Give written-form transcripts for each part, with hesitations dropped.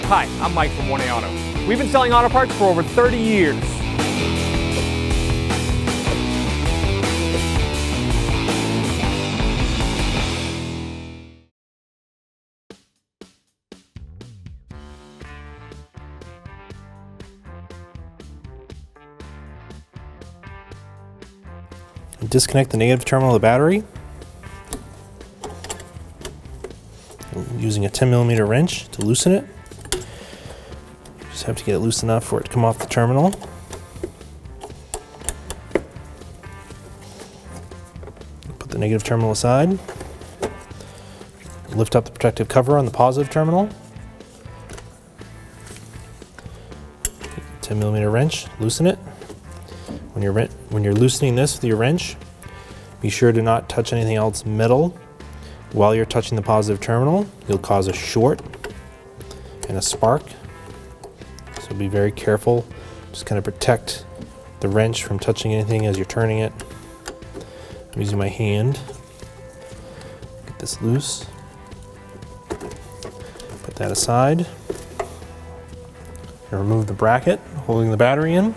Hi, I'm Mike from 1A Auto. We've been selling auto parts for over 30 years. Disconnect the negative terminal of the battery using a 10mm wrench to loosen it. Just have to get it loose enough for it to come off the terminal. Put the negative terminal aside. Lift up the protective cover on the positive terminal. 10mm wrench, loosen it. When you're loosening this with your wrench, be sure to not touch anything else metal while you're touching the positive terminal. You'll cause a short and a spark. So be very careful. Just kind of protect the wrench from touching anything as you're turning it. I'm using my hand. Get this loose. Put that aside. And remove the bracket holding the battery in.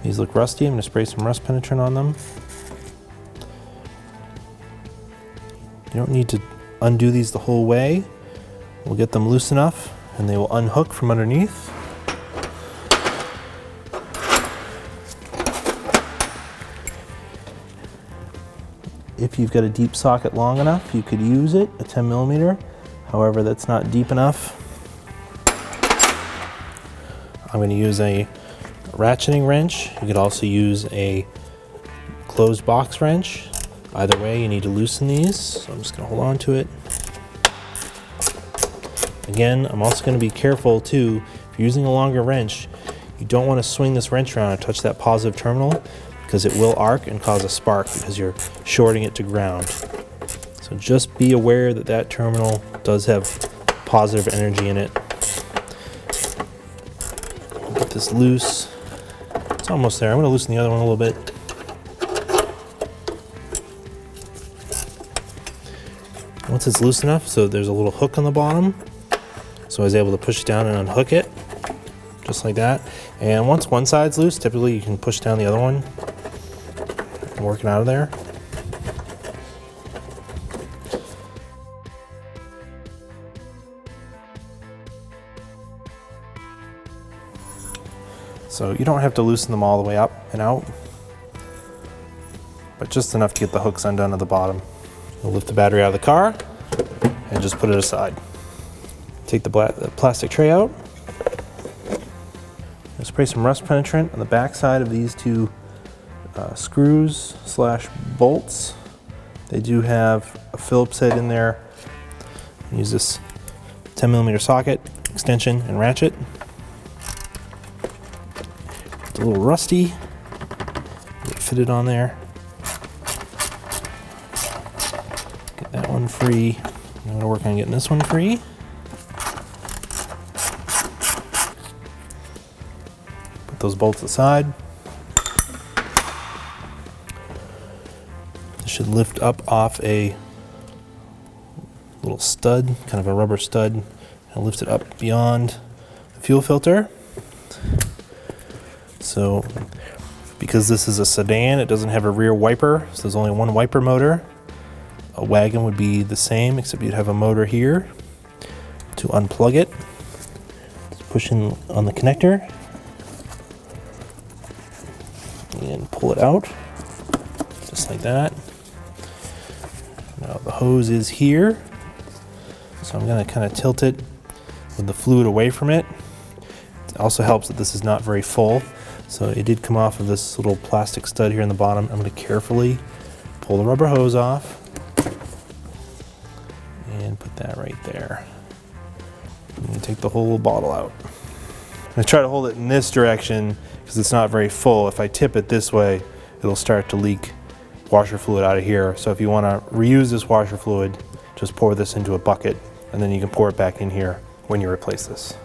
These look rusty. I'm going to spray some rust penetrant on them. You don't need to undo these the whole way. We'll get them loose enough and they will unhook from underneath. If you've got a deep socket long enough, you could use it, a 10mm. However, that's not deep enough. I'm going to use a ratcheting wrench. You could also use a closed box wrench. Either way, you need to loosen these. So I'm just going to hold on to it. Again, I'm also going to be careful too. If you're using a longer wrench, you don't want to swing this wrench around and touch that positive terminal because it will arc and cause a spark because you're shorting it to ground. So just be aware that that terminal does have positive energy in it. Get this loose. It's almost there. I'm going to loosen the other one a little bit. Once it's loose enough, so there's a little hook on the bottom, so I was able to push down and unhook it, just like that. And once one side's loose, typically you can push down the other one and work it out of there. So you don't have to loosen them all the way up and out, but just enough to get the hooks undone at the bottom. We'll lift the battery out of the car and just put it aside. Take the plastic tray out. I'll spray some rust penetrant on the back side of these two screws slash bolts. They do have a Phillips head in there. Use this 10mm socket, extension, and ratchet. It's a little rusty. Get it fitted on there. Get that one free. I'm going to work on getting this one free. Put those bolts aside. This should lift up off a little stud, kind of a rubber stud, and lift it up beyond the fuel filter. So because this is a sedan, it doesn't have a rear wiper, so there's only one wiper motor. A wagon would be the same, except you'd have a motor here. To unplug it, just push in on the connector and pull it out, just like that. Now the hose is here, so I'm going to kind of tilt it with the fluid away from it. It also helps that this is not very full. So it did come off of this little plastic stud here in the bottom. I'm going to carefully pull the rubber hose off and put that right there. I'm going to take the whole bottle out. I'm going to try to hold it in this direction because it's not very full. If I tip it this way, it'll start to leak washer fluid out of here. So if you want to reuse this washer fluid, just pour this into a bucket and then you can pour it back in here when you replace this.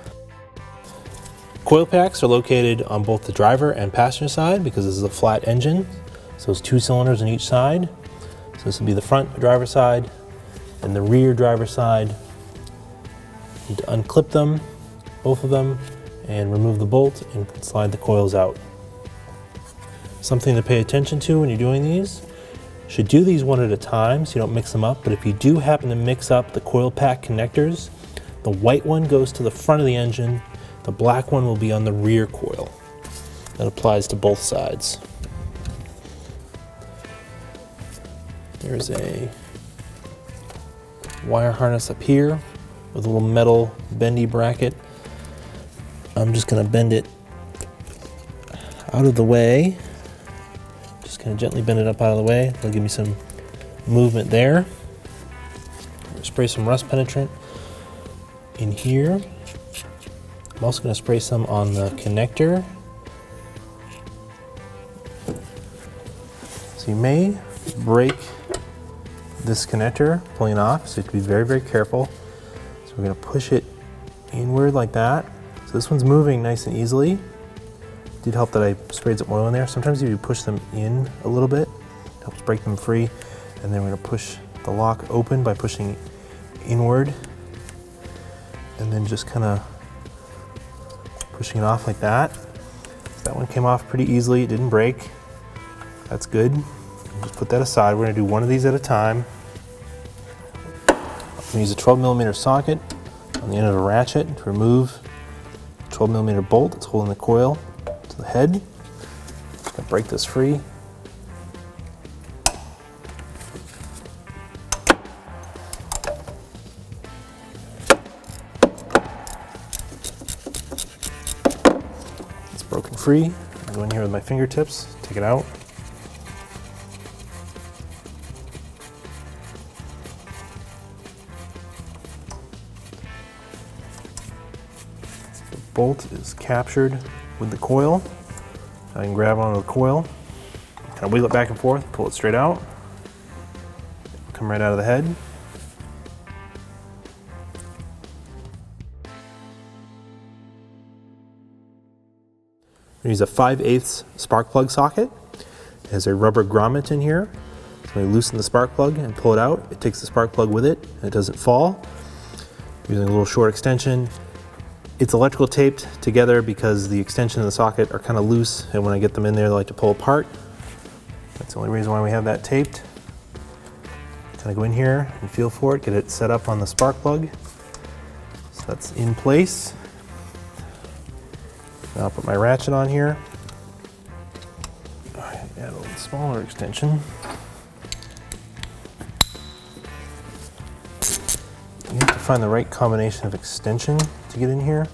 Coil packs are located on both the driver and passenger side because this is a flat engine. So it's 2 cylinders on each side. So this will be the front driver side and the rear driver side. You need to unclip them both of them and remove the bolt and slide the coils out. Something to pay attention to when you're doing these, you should do these one at a time so you don't mix them up, but if you do happen to mix up the coil pack connectors, the white one goes to the front of the engine, the black one will be on the rear coil. That applies to both sides. There's a wire harness up here with a little metal bendy bracket. I'm just going to bend it out of the way. Just kind of gently bend it up out of the way. That'll give me some movement there. Spray some rust penetrant in here. I'm also going to spray some on the connector. So you may break this connector pulling off, so you have to be very, very careful. So we're going to push it inward like that. So this one's moving nice and easily. It did help that I sprayed some oil in there. Sometimes if you push them in a little bit, it helps break them free. And then we're going to push the lock open by pushing inward. And then just kind of pushing it off like that. So that one came off pretty easily. It didn't break. That's good. Just put that aside. We're going to do one of these at a time. I'm going to use a 12mm socket on the end of a ratchet to remove the 12mm bolt that's holding the coil to the head. Just going to break this free. It's broken free. I go in here with my fingertips, take it out. Bolt is captured with the coil. I can grab onto the coil, kind of wheel it back and forth, pull it straight out, come right out of the head. We use a 5/8 spark plug socket. It has a rubber grommet in here. So we loosen the spark plug and pull it out. It takes the spark plug with it and it doesn't fall. Using a little short extension. It's electrical taped together because the extension and the socket are kind of loose, and when I get them in there, they like to pull apart. That's the only reason why we have that taped. Kind of go in here and feel for it, get it set up on the spark plug. So that's in place. Now I'll put my ratchet on here. Add a little smaller extension. You have to find the right combination of extension to get in here.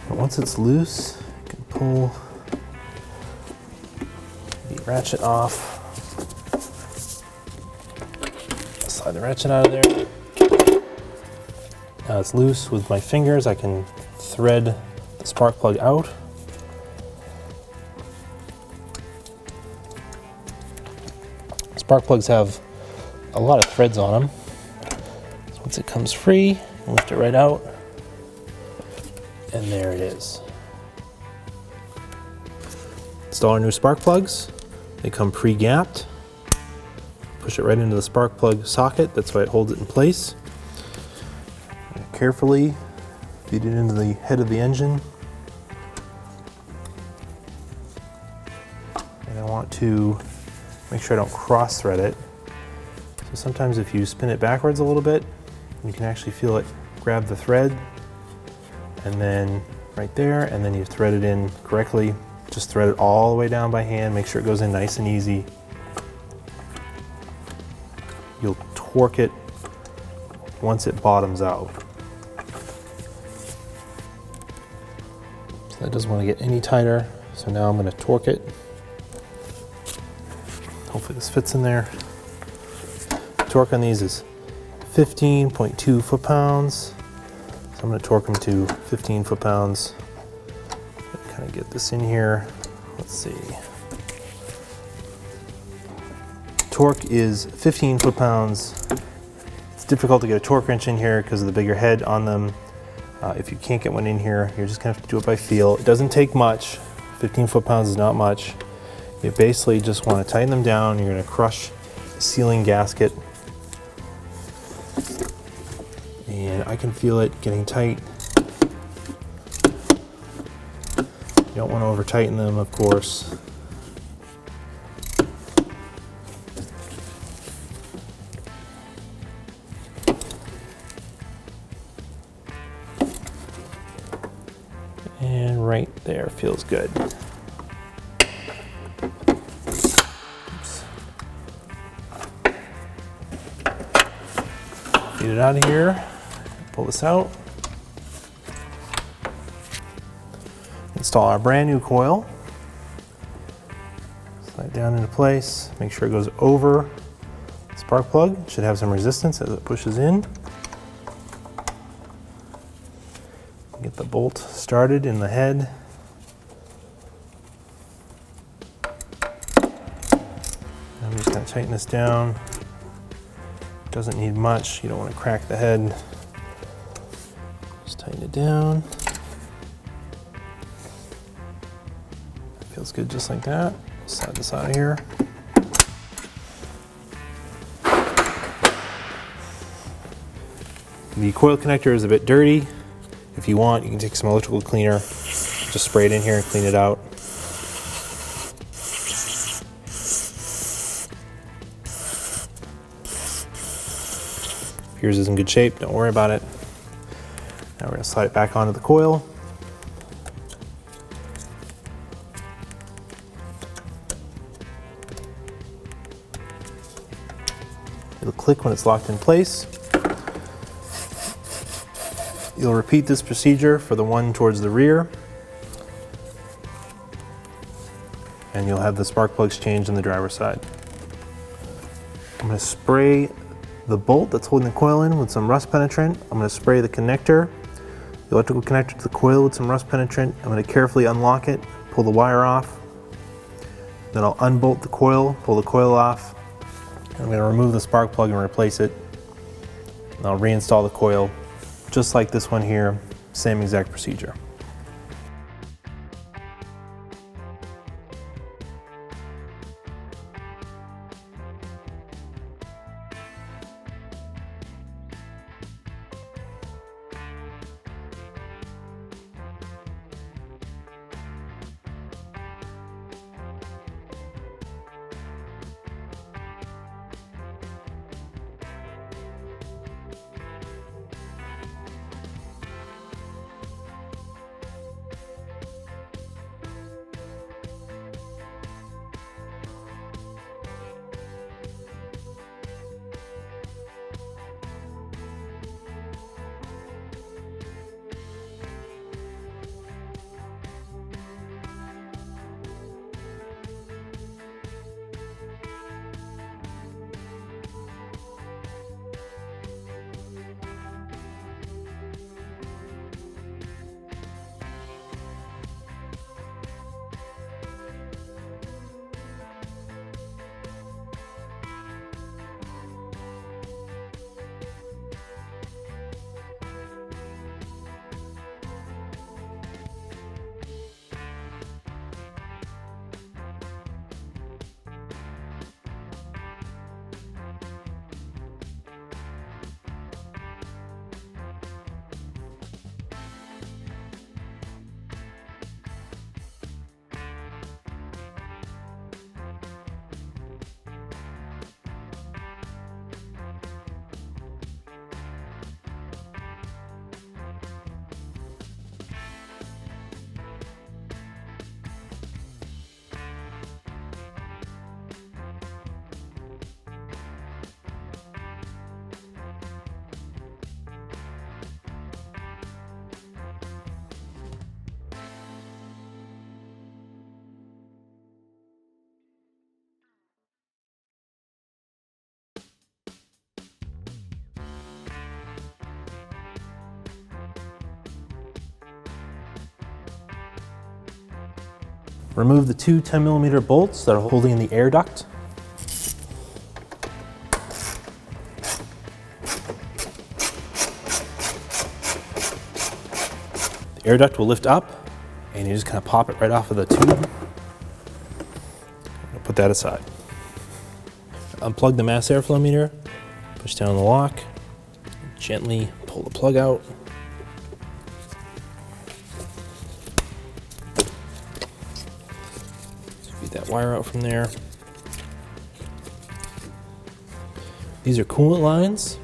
But once it's loose, you can pull the ratchet off. Slide the ratchet out of there. Now it's loose. With my fingers, I can thread the spark plug out. Spark plugs have a lot of threads on them. So once it comes free, lift it right out, and there it is. Install our new spark plugs. They come pre-gapped. Push it right into the spark plug socket. That's why it holds it in place. Carefully feed it into the head of the engine. And I want to make sure I don't cross thread it. So sometimes if you spin it backwards a little bit, you can actually feel it grab the thread, and then right there, and then you thread it in correctly. Just thread it all the way down by hand, make sure it goes in nice and easy. You'll torque it once it bottoms out. So that doesn't want to get any tighter, so now I'm going to torque it. Hopefully this fits in there. Torque on these is 15.2 foot-pounds. So I'm going to torque them to 15 foot-pounds. Kind of get this in here. Let's see. Torque is 15 foot-pounds. It's difficult to get a torque wrench in here because of the bigger head on them. If you can't get one in here, you're just going to have to do it by feel. It doesn't take much. 15 foot-pounds is not much. You basically just want to tighten them down. You're going to crush the sealing gasket I can feel it getting tight. You don't want to over tighten them, of course. And right there feels good. Oops. Get it out of here, pull this out. Install our brand new coil. Slide down into place, make sure it goes over the spark plug. It should have some resistance as it pushes in. Get the bolt started in the head. I'm just going to tighten this down. Doesn't need much. You don't want to crack the head. Just tighten it down. Feels good just like that. Slide this out of here. The coil connector is a bit dirty. If you want, you can take some electrical cleaner, just spray it in here and clean it out. If yours is in good shape, don't worry about it. Now we're going to slide it back onto the coil. It'll click when it's locked in place. You'll repeat this procedure for the one towards the rear, and you'll have the spark plugs changed on the driver's side. I'm going to spray the bolt that's holding the coil in with some rust penetrant. I'm going to spray the connector, the electrical connector to the coil with some rust penetrant. I'm going to carefully unlock it, pull the wire off. Then I'll unbolt the coil, pull the coil off. I'm going to remove the spark plug and replace it. And I'll reinstall the coil, just like this one here, same exact procedure. Remove the two 10mm bolts that are holding in the air duct. The air duct will lift up, and you just kind of pop it right off of the tube. I'll put that aside. Unplug the mass airflow meter, push down the lock, gently pull the plug out. Feed that wire out from there. These are coolant lines.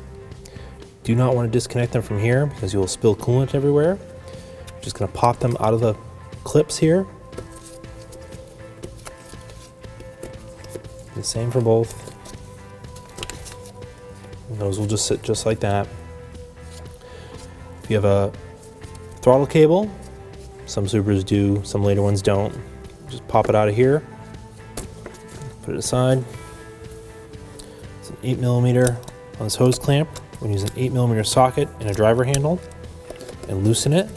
Do not want to disconnect them from here because you will spill coolant everywhere. Just going to pop them out of the clips here. The same for both. And those will just sit just like that. If you have a throttle cable, some Subarus do, some later ones don't. Just pop it out of here, put it aside. It's an 8mm on this hose clamp. We're going to use an 8mm socket and a driver handle and loosen it.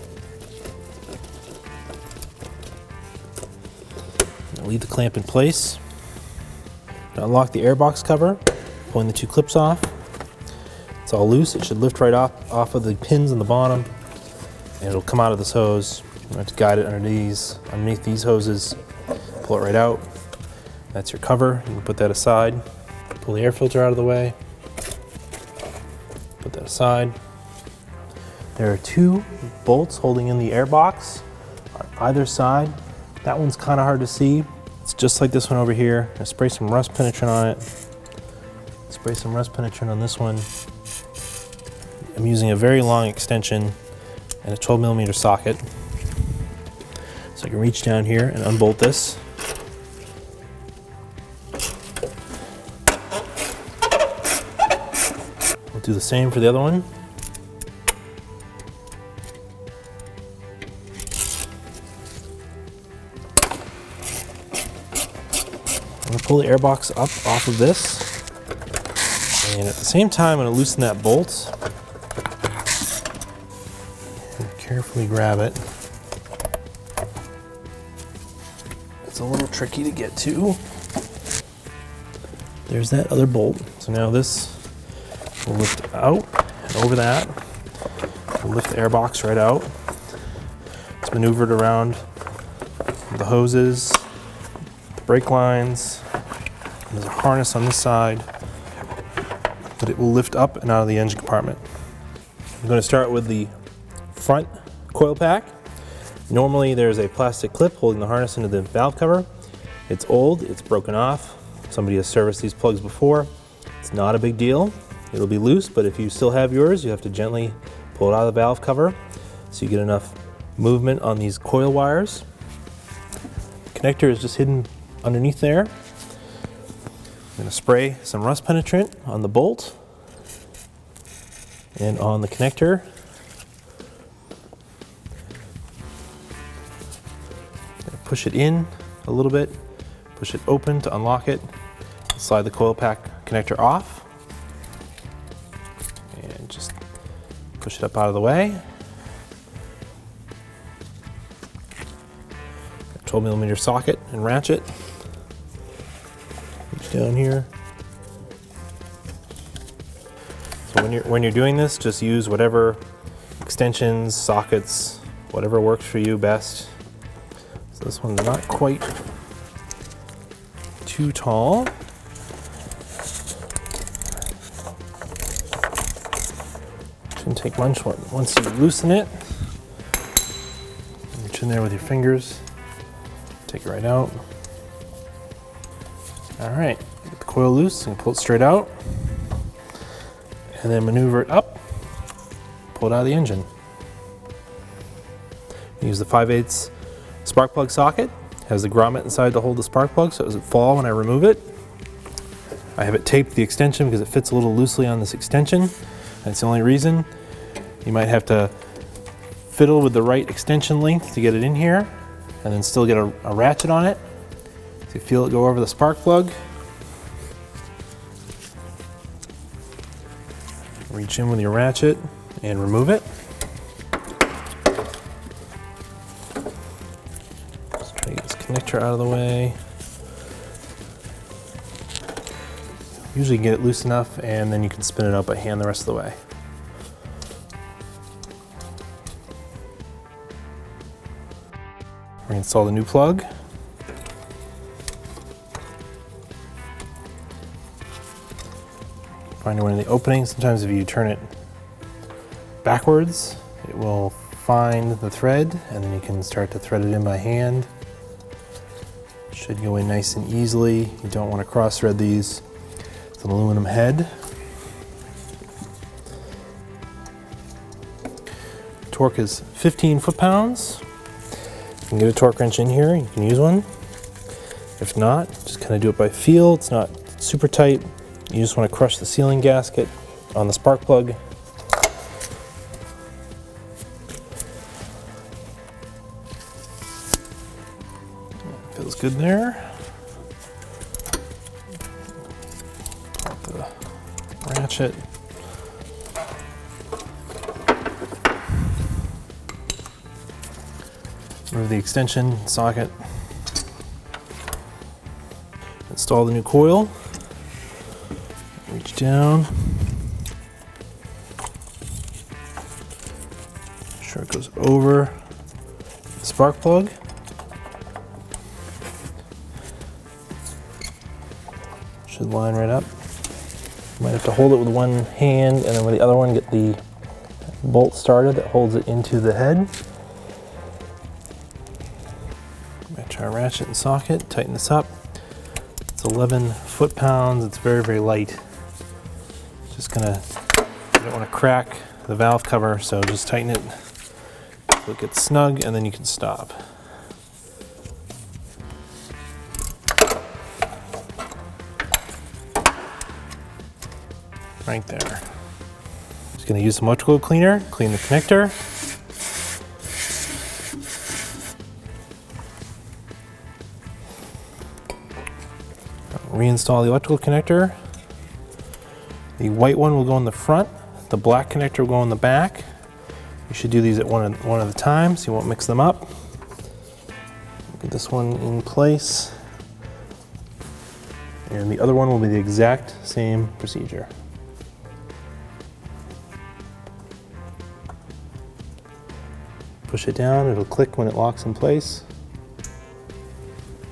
Now leave the clamp in place. Now unlock the airbox cover, pulling the two clips off. It's all loose. It should lift right off of the pins on the bottom, and it'll come out of this hose. You have to guide it underneath these hoses. Pull it right out. That's your cover. You can put that aside. Pull the air filter out of the way. Put that aside. There are two bolts holding in the airbox on either side. That one's kind of hard to see. It's just like this one over here. I spray some rust penetrant on it. Spray some rust penetrant on this one. I'm using a very long extension and a 12mm socket. So I can reach down here and unbolt this. We'll do the same for the other one. I'm going to pull the airbox up off of this. And at the same time, I'm going to loosen that bolt. And carefully grab it. It's a little tricky to get to. There's that other bolt. So now this will lift out and over that. We'll lift the airbox right out. It's maneuvered around the hoses, the brake lines. There's a harness on this side, but it will lift up and out of the engine compartment. I'm going to start with the front coil pack. Normally there's a plastic clip holding the harness into the valve cover. It's old, it's broken off. Somebody has serviced these plugs before. It's not a big deal. It'll be loose, but if you still have yours, you have to gently pull it out of the valve cover so you get enough movement on these coil wires. The connector is just hidden underneath there. I'm going to spray some rust penetrant on the bolt and on the connector. Push it in a little bit, push it open to unlock it, slide the coil pack connector off, and just push it up out of the way. 12mm socket and ratchet. Reach down here. So when you're doing this, just use whatever extensions, sockets, whatever works for you best. So this one's not quite too tall. Shouldn't take much once you loosen it. Reach in there with your fingers. Take it right out. All right, get the coil loose and pull it straight out. And then maneuver it up, pull it out of the engine. Use the 5/8 spark plug socket. Has the grommet inside to hold the spark plug so it doesn't fall when I remove it. I have it taped the extension because it fits a little loosely on this extension. That's the only reason. You might have to fiddle with the right extension length to get it in here and then still get a ratchet on it. So you feel it go over the spark plug. Reach in with your ratchet and remove it. Just try to get this connector out of the way. Usually get it loose enough and then you can spin it up by hand the rest of the way. Reinstall the new plug. Find one in the opening. Sometimes if you turn it backwards, it will find the thread, and then you can start to thread it in by hand. Should go in nice and easily. You don't want to cross thread these. It's an aluminum head. Torque is 15 foot-pounds. You can get a torque wrench in here, you can use one. If not, just kind of do it by feel. It's not super tight. You just want to crush the sealing gasket on the spark plug. Feels good there. Pop the ratchet. Remove the extension socket. Install the new coil. Reach down. Make sure it goes over the spark plug. Should line right up. You might have to hold it with one hand and then with the other one get the bolt started that holds it into the head. Match our ratchet and socket, tighten this up. It's 11 foot-pounds, it's very, very light. Just gonna, you don't want to crack the valve cover, so just tighten it so it gets snug and then you can stop. Right there. Just gonna use some electrical cleaner, clean the connector. Reinstall the electrical connector. The white one will go in the front, the black connector will go in the back. You should do these at one at a time so you won't mix them up. Get this one in place. And the other one will be the exact same procedure. Push it down, it'll click when it locks in place.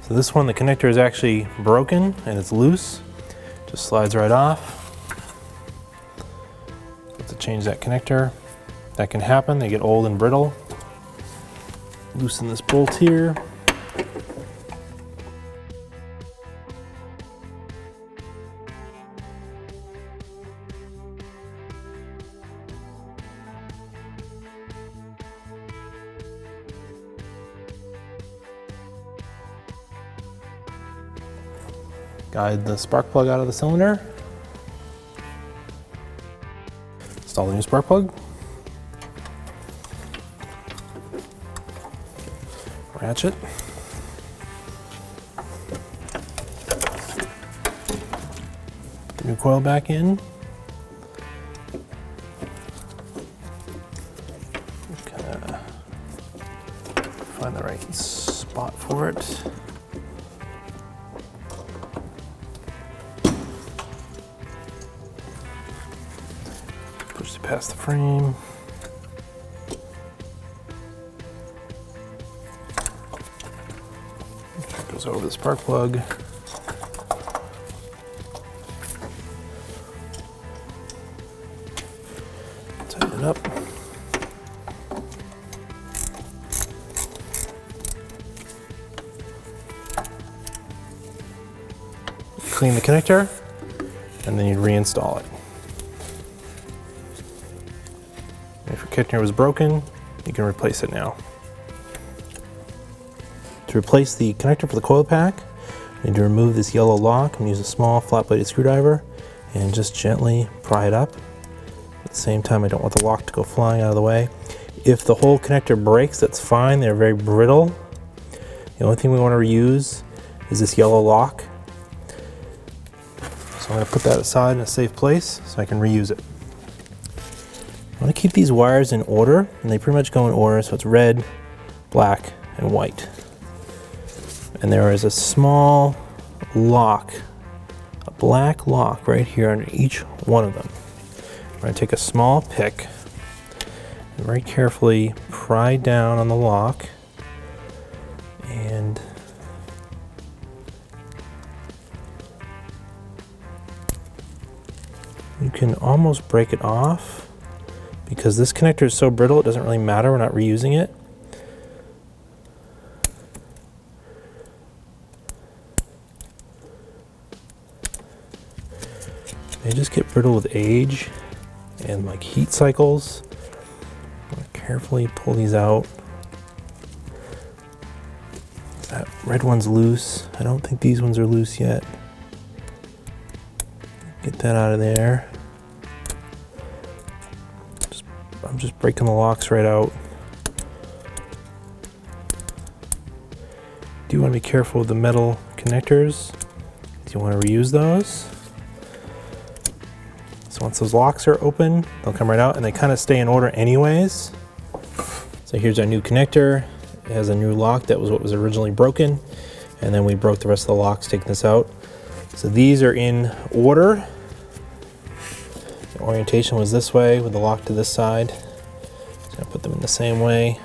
So this one, the connector is actually broken and it's loose. Just slides right off. Have to change that connector. That can happen, they get old and brittle. Loosen this bolt here. Guide the spark plug out of the cylinder. Install the new spark plug. Ratchet. Put the new coil back in. Kinda find the right spot for it. Push it past the frame. It goes over the spark plug. Tighten it up. Clean the connector, and then you'd reinstall it. If your connector was broken, you can replace it now. To replace the connector for the coil pack, you need to remove this yellow lock and use a small flat-bladed screwdriver and just gently pry it up. At the same time, I don't want the lock to go flying out of the way. If the whole connector breaks, that's fine. They're very brittle. The only thing we want to reuse is this yellow lock. So I'm going to put that aside in a safe place so I can reuse it. I want to keep these wires in order, and they pretty much go in order, so it's red, black, and white. And there is a small lock, a black lock right here under each one of them. I'm going to take a small pick and very carefully pry down on the lock, and you can almost break it off, because this connector is so brittle, it doesn't really matter, we're not reusing it. They just get brittle with age and like heat cycles. I'm gonna carefully pull these out. That red one's loose. I don't think these ones are loose yet. Get that out of there. I'm just breaking the locks right out. Do want to be careful with the metal connectors. You want to reuse those. So once those locks are open, they'll come right out, and they kind of stay in order anyways. So here's our new connector. It has a new lock. That was what was originally broken, and then we broke the rest of the locks taking this out. So these are in order. The orientation was this way with the lock to this side. Just gonna put them in the same way.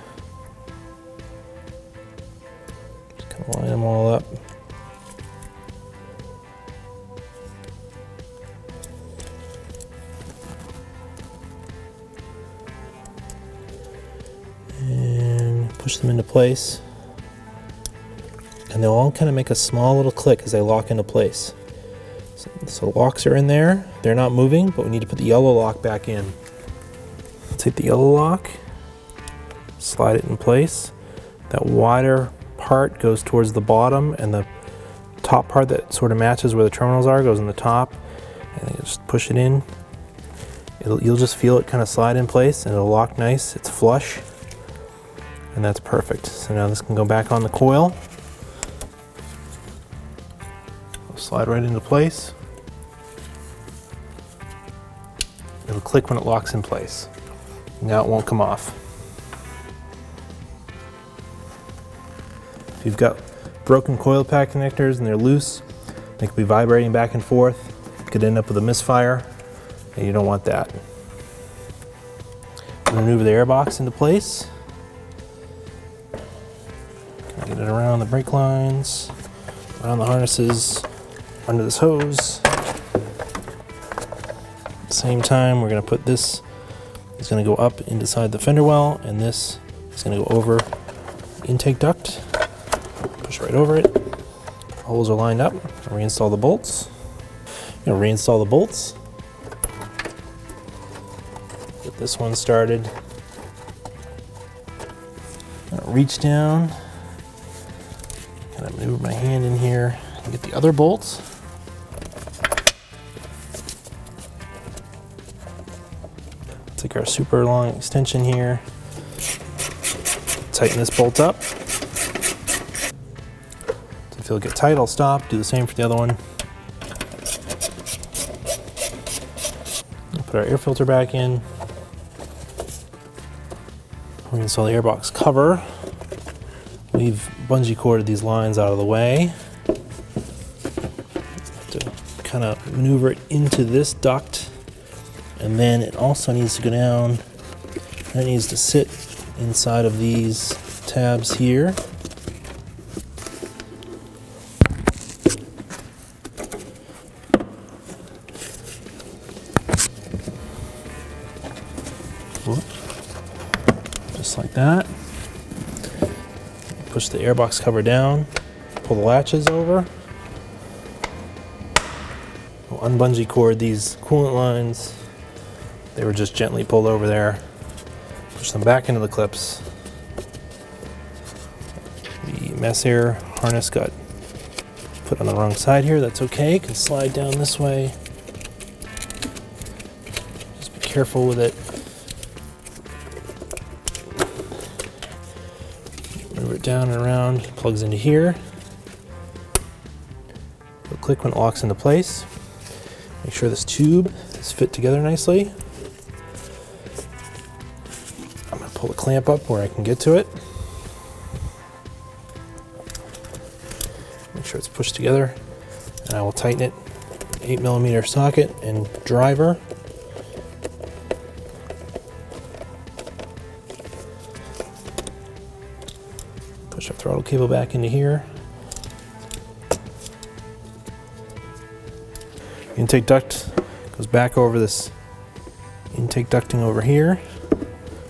Just kind of line them all up. Push them into place, and they'll all kind of make a small little click as they lock into place. So locks are in there, they're not moving, but we need to put the yellow lock back in. Take the yellow lock, slide it in place. That wider part goes towards the bottom, and the top part that sort of matches where the terminals are goes in the top, and then you just push it in. You'll just feel it kind of slide in place, and it'll lock nice, it's flush. And that's perfect. So now this can go back on the coil. It'll slide right into place. It'll click when it locks in place. Now it won't come off. If you've got broken coil pack connectors and they're loose, they could be vibrating back and forth. You could end up with a misfire, and you don't want that. Maneuver the air box into place. Get it around the brake lines, around the harnesses, under this hose. At the same time, we're going to put this, it's going to go up inside the fender well, and this is going to go over the intake duct. Push right over it. The holes are lined up. Reinstall the bolts. Reinstall the bolts. Get this one started. Reach down. Kind of maneuver my hand in here and get the other bolts. Take our super long extension here. Tighten this bolt up. So if it'll get tight, I'll stop. Do the same for the other one. Put our air filter back in. Reinstall the airbox cover. We've bungee corded these lines out of the way. Have to kind of maneuver it into this duct, and then it also needs to go down, and it needs to sit inside of these tabs here. Whoop. Just like that. Push the airbox cover down, pull the latches over. We'll unbungee cord these coolant lines. They were just gently pulled over there. Push them back into the clips. The mass air harness got put on the wrong side here. That's okay, it can slide down this way. Just be careful with it. Move it down and around, plugs into here. It'll click when it locks into place. Make sure this tube is fit together nicely. I'm going to pull the clamp up where I can get to it. Make sure it's pushed together, and I will tighten it. 8mm socket and driver. Push our throttle cable back into here. Intake duct goes back over this intake ducting over here.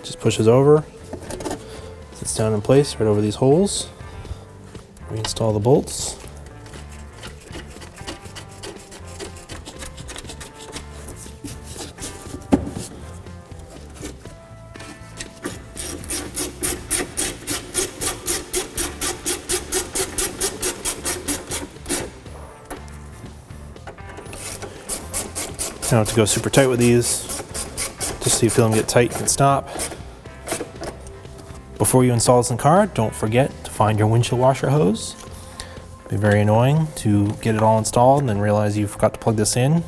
Just pushes over, sits down in place right over these holes. Reinstall the bolts. You don't have to go super tight with these, just so you feel them get tight and stop. Before you install this in the car, don't forget to find your windshield washer hose. It'd be very annoying to get it all installed and then realize you forgot to plug this in.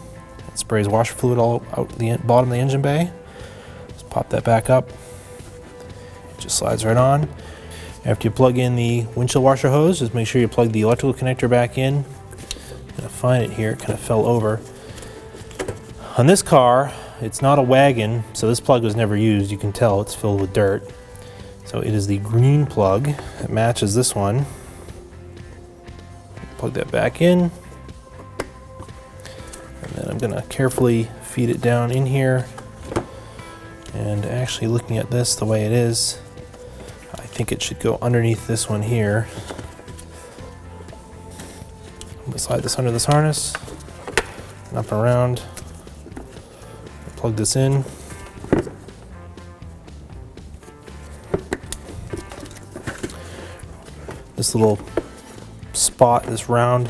It sprays washer fluid all out the bottom of the engine bay. Just pop that back up. It just slides right on. After you plug in the windshield washer hose, just make sure you plug the electrical connector back in. I'm gonna find it here, it kind of fell over. On this car, it's not a wagon, so this plug was never used. You can tell it's filled with dirt. So it is the green plug that matches this one. Plug that back in. And then I'm gonna carefully feed it down in here. And actually looking at this the way it is, I think it should go underneath this one here. I'm gonna slide this under this harness, and up and around. Plug this in. This little spot, this round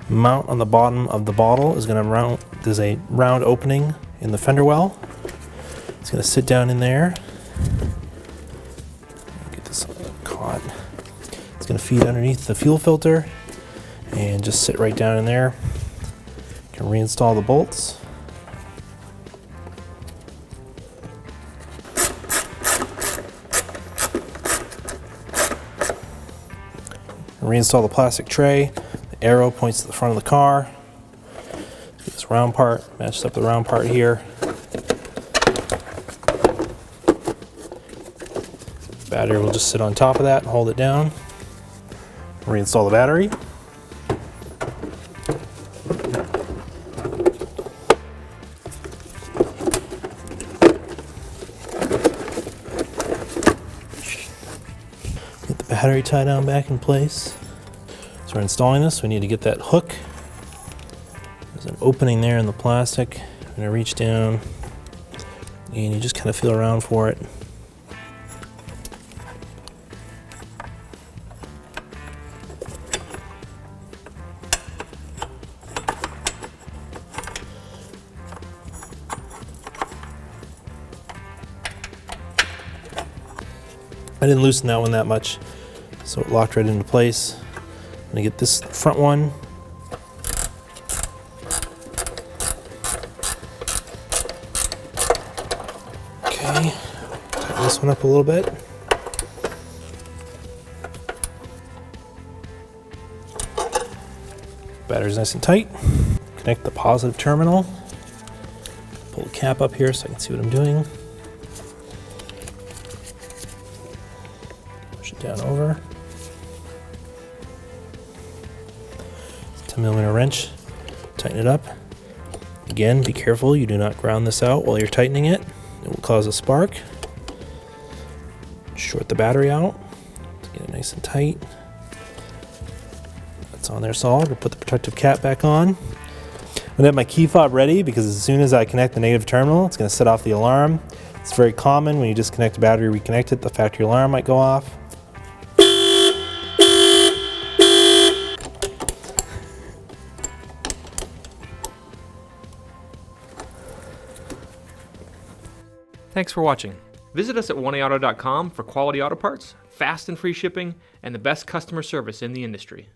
mount on the bottom of the bottle is going to round. There's a round opening in the fender well. It's going to sit down in there. Get this caught. It's going to feed underneath the fuel filter and just sit right down in there. You can reinstall the bolts. Reinstall the plastic tray. The arrow points to the front of the car. This round part matches up the round part here. Battery will just sit on top of that and hold it down. Reinstall the battery. Get the battery tie down back in place. So we're installing this, we need to get that hook. There's an opening there in the plastic. I'm going to reach down and you just kind of feel around for it. I didn't loosen that one that much, so it locked right into place. I'm gonna get this front one. Okay, tighten this one up a little bit. Battery's nice and tight. Connect the positive terminal. Pull the cap up here so I can see what I'm doing. Push it down over. 10mm wrench, tighten it up. Again, be careful you do not ground this out while you're tightening it. It will cause a spark. Short the battery out to get it nice and tight. That's on there solid. We'll put the protective cap back on. I'm gonna have my key fob ready because as soon as I connect the negative terminal, it's gonna set off the alarm. It's very common when you disconnect the battery, reconnect it, the factory alarm might go off. Thanks for watching. Visit us at oneauto.com for quality auto parts, fast and free shipping, and the best customer service in the industry.